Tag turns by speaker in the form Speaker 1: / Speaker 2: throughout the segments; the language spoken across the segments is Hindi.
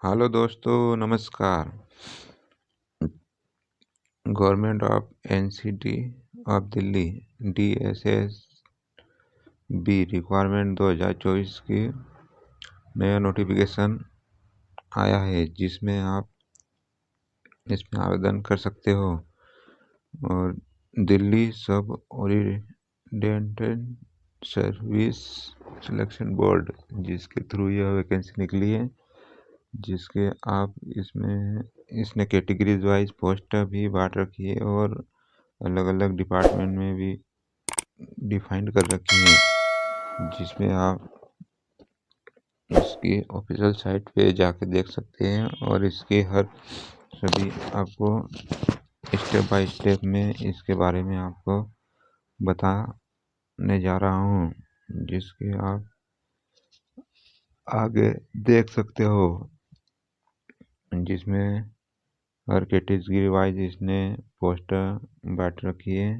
Speaker 1: हेलो दोस्तों, नमस्कार। Government of NCT of Delhi DSSB requirement 2024 की नया नोटिफिकेशन आया है, जिसमें आप इसमें आवेदन कर सकते हो। और दिल्ली सब ओरिएंटेड सर्विस सिलेक्शन बोर्ड, जिसके थ्रू यह वैकेंसी निकली है, जिसके आप इसने कैटेगरीज वाइज पोस्ट भी बांट रखी है और अलग अलग डिपार्टमेंट में भी डिफाइंड कर रखी है, जिसमें आप इसकी ऑफिशियल साइट पे जाके देख सकते हैं। और इसके सभी आपको स्टेप बाय स्टेप में इसके बारे में आपको बताने जा रहा हूँ, जिसके आप आगे देख सकते हो, जिसमें हर कैटेगरी वाइज इसने पोस्टर बांट रखी है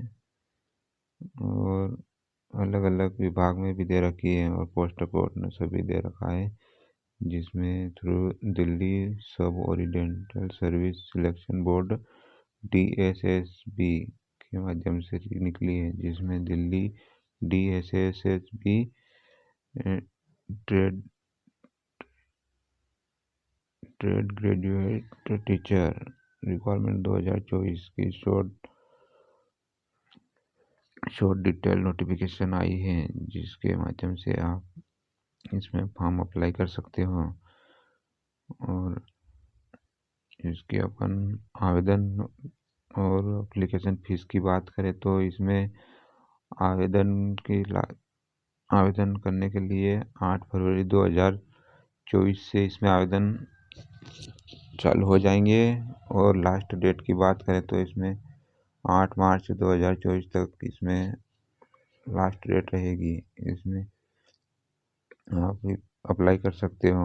Speaker 1: और अलग अलग विभाग में भी दे रखी है और पोस्टर कोड ने सभी दे रखा है, जिसमें थ्रू दिल्ली सब oriented service selection board DSSB के माध्यम से निकली है, जिसमें Delhi DSSB trade graduate teacher requirement 2024 की शॉर्ट डिटेल नोटिफिकेशन आई है, जिसके माध्यम से आप इसमें फॉर्म अप्लाई कर सकते हो। और इसके अपन आवेदन और एप्लीकेशन फीस की बात करें तो इसमें आवेदन करने के लिए 8 फरवरी 2024 से इसमें आवेदन चालू हो जाएंगे। और लास्ट डेट की बात करें तो इसमें 8 मार्च 2024 तक इसमें लास्ट डेट रहेगी। इसमें आप अप्लाई कर सकते हो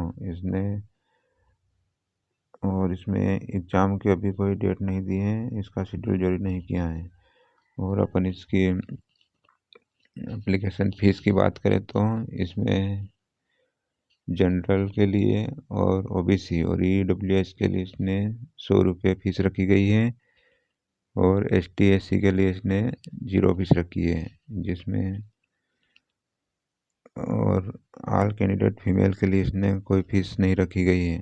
Speaker 1: और इसमें एग्ज़ाम की अभी कोई डेट नहीं दी है, इसका शेड्यूल जारी नहीं किया है। और अपन इसकी एप्लीकेशन फ़ीस की बात करें तो इसमें जनरल के लिए और ओबीसी और ईडब्ल्यूएस के लिए इसने 100 रुपये फीस रखी गई है और एसटी एससी के लिए इसने 0 फीस रखी है, जिसमें और ऑल कैंडिडेट फीमेल के लिए इसने कोई फीस नहीं रखी गई है।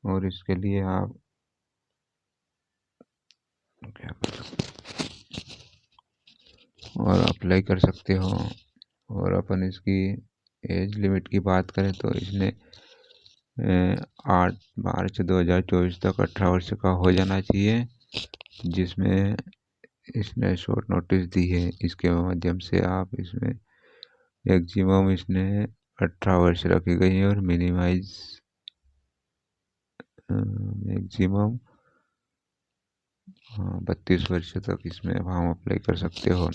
Speaker 1: और इसके लिए आप क्या कर सकते और अप्लाई कर सकते हो। और अपन इसकी एज लिमिट की बात करें तो इसने 8 मार्च 2024 तक 18 वर्ष का हो जाना चाहिए, जिसमें इसने शॉर्ट नोटिस दी है। इसके माध्यम से आप इसमें मैक्सिमम इसने 18 वर्ष रखी गई है और मैक्सिमम 32 वर्ष तक इसमें फॉर्म अप्लाई कर सकते हो।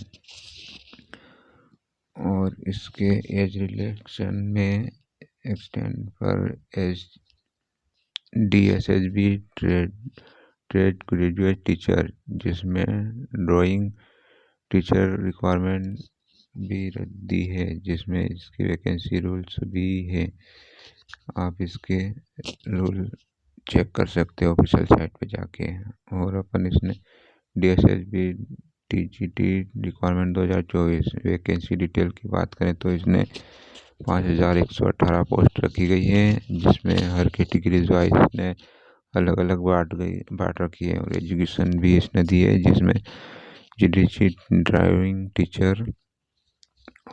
Speaker 1: और इसके एज रिलेक्शन में एक्सटेंड पर age DSSB trade graduate teacher, जिसमें ड्राइंग टीचर रिक्वायरमेंट भी दी है, जिसमें इसकी वैकेंसी रूल्स भी है। आप इसके रूल चेक कर सकते हो ऑफिशियल साइट पे जाके। और अपन इसने DSSB TGT requirement 2024 vacancy detail की बात करें तो इसने 5118 पोस्ट रखी गई है, जिसमें हर कैटेगरीज वाइज इसने अलग अलग बांट रखी है। और एजुकेशन भी इसने दी है, जिसमें GDC ड्राइविंग टीचर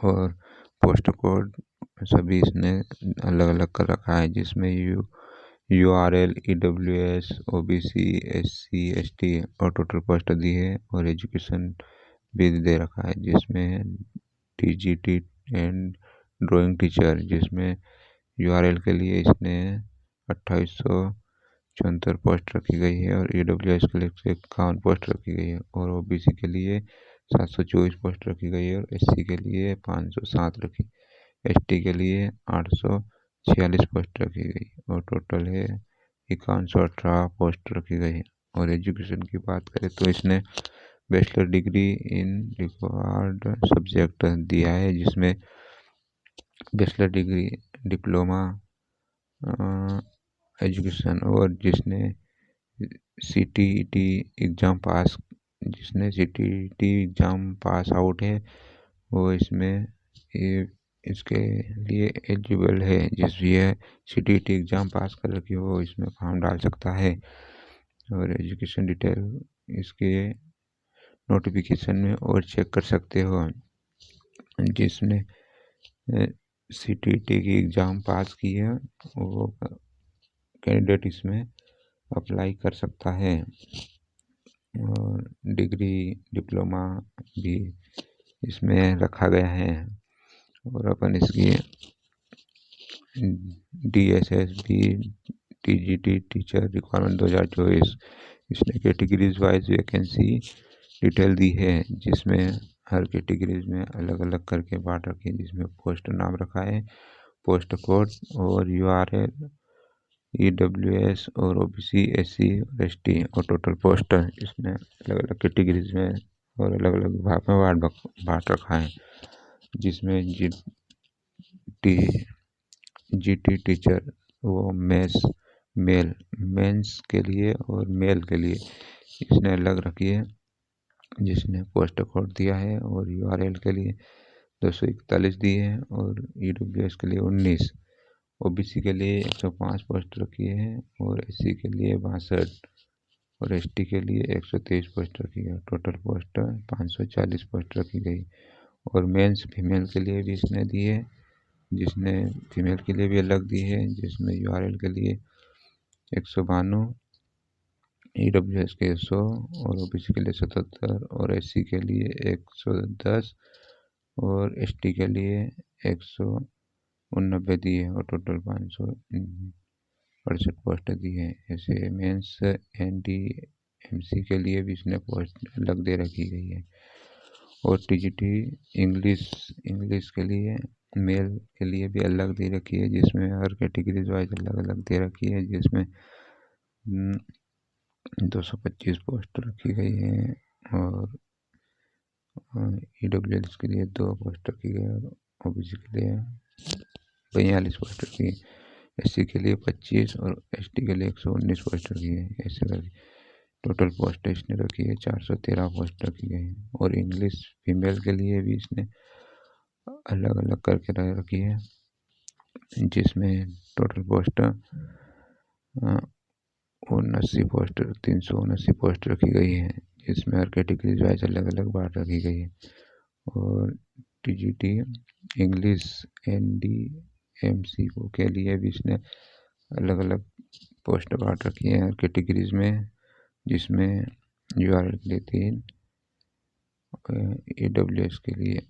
Speaker 1: और पोस्ट कोड सभी इसने अलग अलग कर रखा है, जिसमें URL EWS OBC SC ST और टोटल पोस्ट दी है। और एजुकेशन भी दे रखा है, जिसमें TGT एंड ड्राइंग टीचर, जिसमें URL के लिए इसने 2874 पोस्ट रखी गई है और EWS के लिए 51 पोस्ट रखी गई है और OBC के लिए 724 पोस्ट रखी गई है और SC के लिए 507 रखी, ST के लिए 846 पोस्ट रखी गई और टोटल है 5118 पोस्ट रखी गई है। और एजुकेशन की बात करें तो इसने bachelor degree in required subject दिया है, जिसमें बैचलर डिग्री डिप्लोमा एजुकेशन, और सीटीईटी जिसने सीटीईटी एग्ज़ाम पास आउट है वो इसके लिए एलिजिबल है। जिस भी है सीटीईटी एग्ज़ाम पास कर रखी हो वो इसमें फॉर्म डाल सकता है। और एजुकेशन डिटेल इसके नोटिफिकेशन में और चेक कर सकते हो। जिसने सीटीईटी की एग्ज़ाम पास की है वो कैंडिडेट इसमें अप्लाई कर सकता है। और डिग्री डिप्लोमा भी इसमें रखा गया है। और अपन इसकी DSSB TGT टीचर रिक्वायरमेंट 2024 इसने कैटेगरीज वाइज वैकेंसी डिटेल दी है, जिसमें हर कैटेगरीज में अलग अलग करके बांट रखी है। जिसमें पोस्ट नाम रखा है, पोस्ट कोड और URL, EWS और OBC SC और ST और टोटल पोस्ट इसने अलग अलग कैटेगरीज में और अलग अलग विभाग में बांट रखा है। जिसमें GT टीचर वो मेंस के लिए और मेल के लिए इसने अलग रखी है। जिसने पोस्ट कोड दिया है और URL के लिए 241 दी है और EWS के लिए 19, OBC के लिए 105 पोस्ट रखी है और SC के लिए 62 और ST के लिए 123 पोस्ट रखी है। टोटल पोस्ट 540 पोस्ट रखी गई। और मेंस फीमेल के लिए भी इसने दी है, जिसने फीमेल के लिए भी अलग दी है। जिसमें URL के लिए 192, EWS के 100 और OBC के लिए 77 और SC के लिए 110 और ST के लिए 189 दी है और टोटल 568 पोस्ट दी है। ऐसे मेंस NDMC के लिए भी इसने पोस्ट अलग दे रखी गई है। और TGT इंग्लिश के लिए मेल के लिए भी अलग दे रखी है, जिसमें हर कैटेगरीज वाइज अलग अलग दे रखी है। जिसमें 225 पोस्ट रखी गई है और EWS के लिए 2 पोस्ट रखी गई और OBC के लिए 42 पोस्ट रखी है। SC के लिए 25 और ST के लिए 119 पोस्ट रखी है। ऐसे करके टोटल पोस्ट इसने रखी है 413 पोस्ट रखी गई है। और इंग्लिश फीमेल के लिए भी इसने अलग अलग करके रखी है, जिसमें टोटल पोस्ट 379 पोस्ट रखी गई है। जिसमें हर कैटेगरीज वाइज अलग अलग बांट रखी गई है। और TGT इंग्लिश NDMC के लिए भी इसने अलग अलग पोस्ट बांट रखी है हर कैटेगरीज में। जिसमें URL के लिए 3, EWS के लिए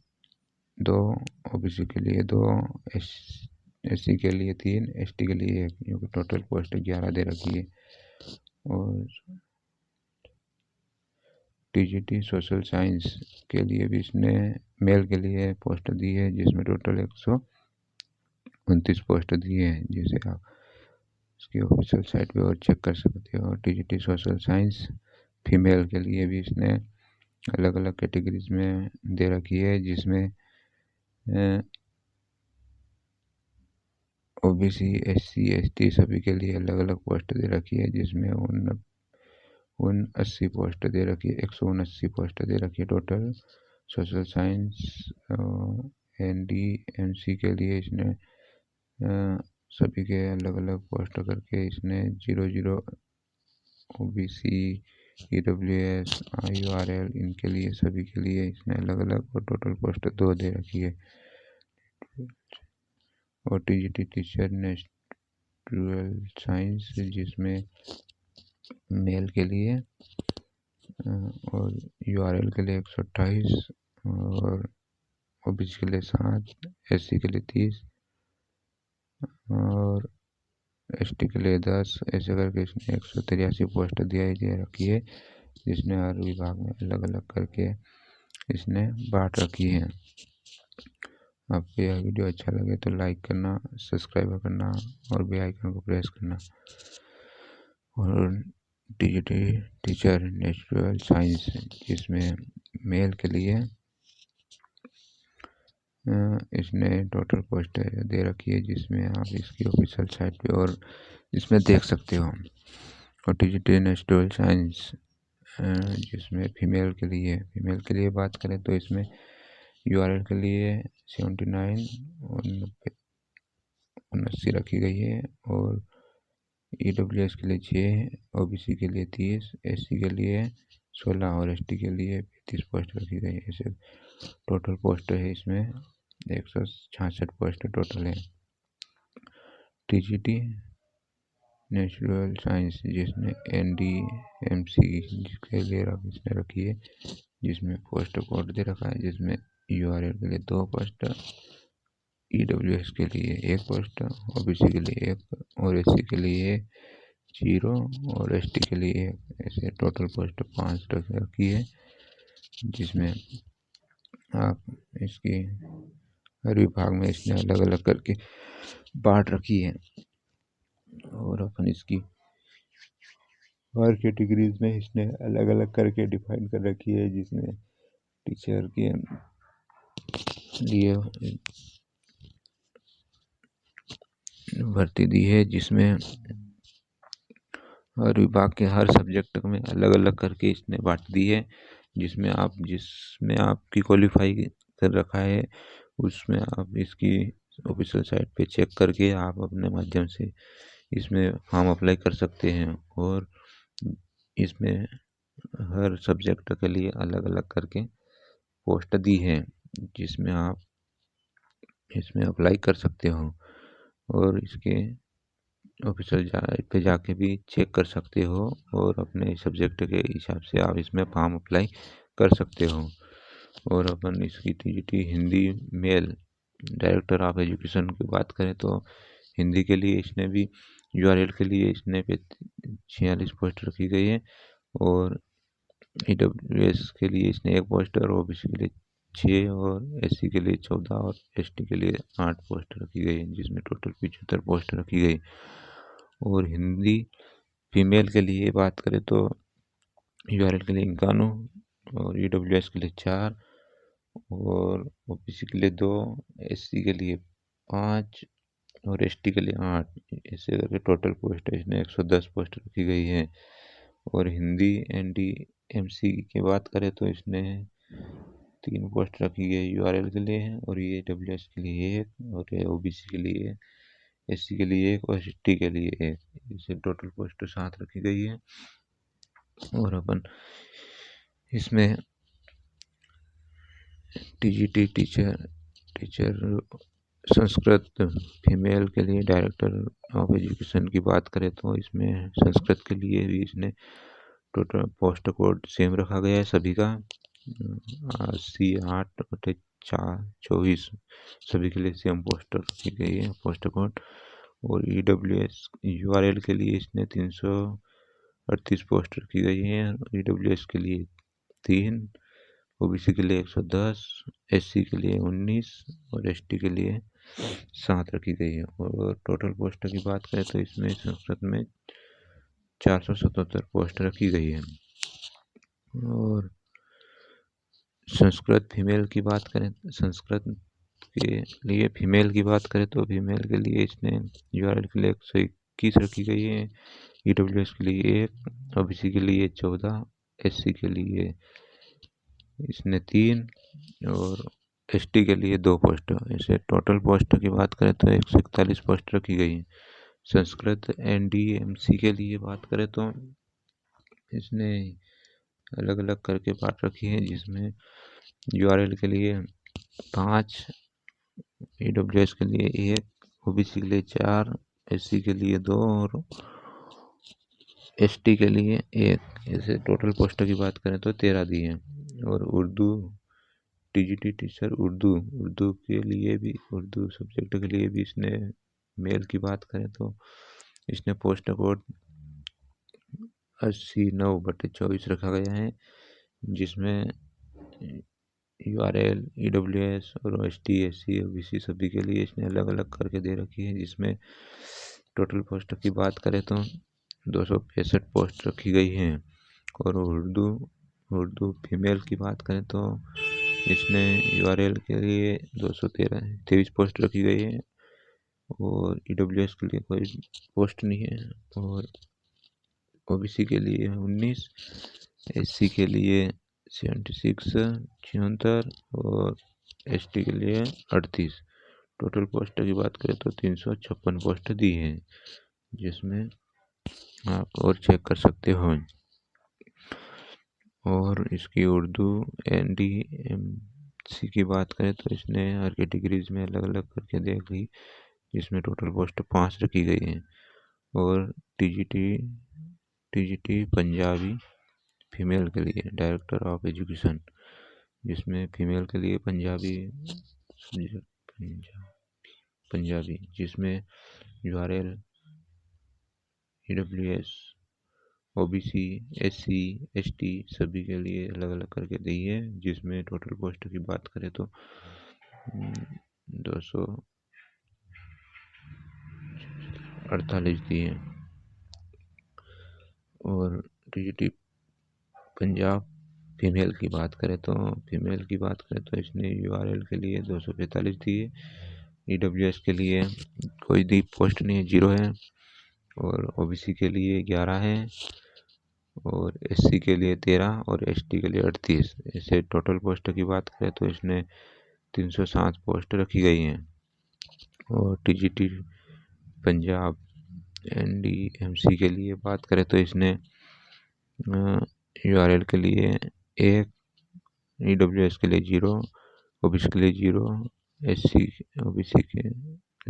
Speaker 1: 2, OBC के लिए 2, SC के लिए 3, ST के लिए 1, जो कि टोटल पोस्ट 11 दे रखी है। और TGT सोशल साइंस के लिए भी इसने मेल के लिए पोस्ट दी है, जिसमें टोटल 129 पोस्ट दी है, जिसे आप इसकी ऑफिशियल साइट पे और चेक कर सकते हो। TGT सोशल साइंस फीमेल के लिए भी इसने अलग अलग कैटेगरीज में दे रखी है, जिसमें OBC SC ST सभी के लिए अलग अलग पोस्ट दे रखी है। जिसमें 80 पोस्ट दे रखी है, 179 पोस्ट दे रखी है टोटल। सोशल साइंस NDMC के लिए इसने सभी के अलग अलग पोस्ट करके इसने 00 OBC EWS URL इनके लिए सभी के लिए इसने अलग अलग और टोटल पोस्ट 2 दे रखी है। और TGT टीचर नेचुरल साइंस, जिसमें मेल के लिए और URL के लिए 128 और OBC के लिए 7, SC के लिए 30 और ST के लिए 10। ऐसे करके इसने 183 पोस्ट दे रखी है, जिसने हर विभाग में अलग अलग करके इसने बांट रखी है। आपको यह वीडियो अच्छा लगे तो लाइक करना, सब्सक्राइब करना और बेल आइकन को प्रेस करना। और TGT टीचर नेचुरल साइंस, जिसमें मेल के लिए इसने टोटल पोस्ट दे रखी है, जिसमें आप इसकी ऑफिशियल साइट पे और इसमें देख सकते हो। और टीजीटी नेचुरल साइंस, जिसमें फीमेल के लिए बात करें तो इसमें यूआरएल के लिए 79 और 79 रखी गई है, और ईडब्ल्यूएस के लिए 6, ओबीसी के लिए 30, एससी के लिए 16 और एसटी के लिए 35 पोस्ट रखी गई है। ऐसे टोटल पोस्ट है इसमें 166 पोस्ट टोटल है। टीजीटी नेचुरल साइंस, जिसने एनडीएमसी जिसके लिए इसने रखी है, जिसमें पोस्ट कोड दे रखा है, जिसमें यूआरएल के लिए 2 पोस्ट, ईडब्ल्यूएस के लिए 1 पोस्ट, ओबीसी के लिए 1 और एससी के लिए 0 और एसटी के लिए 1। ऐसे टोटल पोस्ट 5 रखी है, जिसमें आप इसकी हर विभाग में इसने अलग अलग करके बांट रखी है, और अपन इसकी हर कैटेगरीज में इसने अलग अलग करके डिफाइन कर रखी है, जिसमें टीचर के लिए भर्ती दी है, जिसमें हर विभाग के हर सब्जेक्ट में अलग अलग करके इसने बांट दी है, जिसमें आपकी क्वालिफाई कर रखा है, उसमें आप इसकी ऑफिशियल साइट पे चेक करके आप अपने माध्यम से इसमें फॉर्म अप्लाई कर सकते हैं। और इसमें हर सब्जेक्ट के लिए अलग अलग करके पोस्ट दी है, जिसमें आप इसमें अप्लाई कर सकते हो, और इसके ऑफिशियल साइट पे जाके भी चेक कर सकते हो, और अपने सब्जेक्ट के हिसाब से आप इसमें फॉर्म अप्लाई कर सकते हो। और अपन इसकी TGT Hindi male director of education की बात करें तो हिंदी के लिए इसने भी यूआरएल के लिए इसने 46 पोस्ट रखी गई है, और ईडब्ल्यूएस के लिए इसने 1 पोस्ट और ओबीसी के लिए 6 और एससी के लिए 14 और एसटी के लिए 8 पोस्ट रखी गई है, जिसमें टोटल 75 पोस्ट रखी गई। और हिंदी फीमेल के लिए बात करें तो यूआरएल के लिए 51 और ईडब्ल्यूएस के लिए 4 और ओबीसी के लिए 2, एससी के लिए 5 और एसटी के लिए 8। ऐसे करके टोटल पोस्ट इसने 110 पोस्ट रखी गई है। और हिंदी एनडीएमसी की बात करें तो इसने 3 पोस्ट रखी गई यूआरएल के लिए है, और ये डब्ल्यूएस के लिए 1 और ओबीसी के लिए, एससी के लिए 1 और एसटी के लिए 1। इसे टोटल पोस्ट 7 रखी गई है। और अपन इसमें टीजीटी टीचर संस्कृत फीमेल के लिए डायरेक्टर ऑफ एजुकेशन की बात करें तो इसमें संस्कृत के लिए भी इसने टोटल पोस्ट कोड सेम रखा गया है सभी का, 80/8/4/24 सभी के लिए सेम पोस्ट रखी गई है पोस्ट कोड। और ईडब्ल्यूएस यूआरएल के लिए इसने 338 पोस्ट रखी गई है, ईडब्ल्यूएस के लिए 3, ओबीसी के लिए 110, एससी के लिए 19 और एसटी के लिए 7 रखी गई है। और टोटल पोस्ट की बात करें तो इसमें संस्कृत में 477 पोस्ट रखी गई है। और संस्कृत फीमेल की बात करें, संस्कृत के लिए फीमेल की बात करें तो फीमेल के लिए इसने यूआरएल के लिए 121 रखी गई है, ईडब्ल्यूएस के लिए 1, ओबीसी के लिए 14, एससी के लिए इसने 3 और एसटी के लिए 2 पोस्ट। ऐसे टोटल पोस्ट की बात करें तो 141 पोस्ट रखी गई है। संस्कृत एनडीएमसी के लिए बात करें तो इसने अलग अलग करके बांट रखी है, जिसमें यूआरएल के लिए 5, ईडब्ल्यूएस के लिए 1, ओबीसी के लिए 4, एससी के लिए 2 और एसटी के लिए 1। ऐसे टोटल पोस्ट की बात करें तो 13 दी है। और उर्दू टीजीटी टीचर उर्दू के लिए भी, उर्दू सब्जेक्ट के लिए भी इसने मेल की बात करें तो इसने पोस्ट कोड 89/24 रखा गया है, जिसमें यूआरएल ईडब्ल्यूएस और एसटी एससी ओबीसी सभी के लिए इसने अलग अलग करके दे रखी है। जिसमें टोटल पोस्ट की बात करें तो 265 पोस्ट रखी गई हैं। और उर्दू फीमेल की बात करें तो इसने यूआरएल के लिए 223 पोस्ट रखी गई है और ईडब्ल्यूएस के लिए कोई पोस्ट नहीं है, और ओबीसी के लिए 19, एससी के लिए 76 76 और एसटी के लिए 38। टोटल पोस्ट की बात करें तो 356 पोस्ट दी है, जिसमें आप और चेक कर सकते हो। और इसकी उर्दू एनडीएमसी की बात करें तो इसने हर कैटेगरीज में अलग अलग करके देख ली, जिसमें टोटल पोस्ट 5 रखी गई हैं। और टीजीटी पंजाबी फीमेल के लिए डायरेक्टर ऑफ एजुकेशन, जिसमें फीमेल के लिए पंजाबी जिसमें URL, EWS, OBC, SC, ST सभी के लिए अलग अलग करके दी है, जिसमें टोटल पोस्ट की बात करें तो 248 दी है। और टीजीटी पंजाब फीमेल की बात करें तो इसने यूआरएल के लिए 245 दी है, ईडब्ल्यूएस के लिए कोई दी पोस्ट नहीं है, 0 है, और ओबीसी के लिए 11 है, और एससी के लिए 13 और एसटी के लिए 38। ऐसे टोटल पोस्ट की बात करें तो इसने 307 पोस्ट रखी गई हैं। और टीजीटी पंजाब एनडीएमसी के लिए बात करें तो इसने यूआरएल के लिए 1, ईडब्ल्यूएस के लिए 0, ओबीसी के लिए 0, ओबीसी के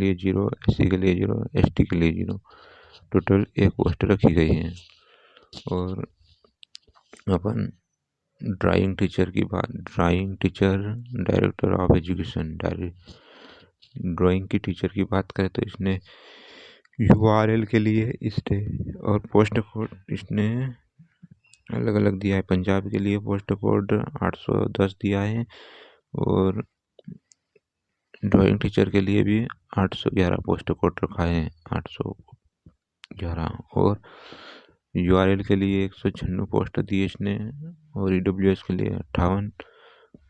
Speaker 1: लिए 0, एससी के लिए 0, एसटी के लिए 0। टोटल 1 पोस्ट रखी गई है। और अपन ड्राइंग टीचर की बात, drawing teacher director of education drawing की टीचर की बात करें तो इसने यूआरएल के लिए इसने और पोस्ट कोड इसने अलग अलग दिया है। पंजाब के लिए पोस्ट कोड 810 दिया है, और ड्राइंग टीचर के लिए भी 811 पोस्ट कोड रखा है, 811। और यूआरएल के लिए 196 पोस्ट दी इसने, और ईडब्ल्यूएस के लिए 58,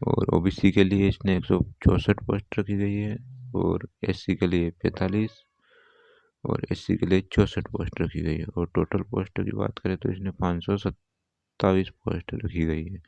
Speaker 1: और ओबीसी के लिए इसने 164 पोस्ट रखी गई है, और एससी के लिए 45, और एससी के लिए 64 पोस्ट रखी गई है। और टोटल पोस्ट की बात करें तो इसने 527 पोस्ट रखी गई है।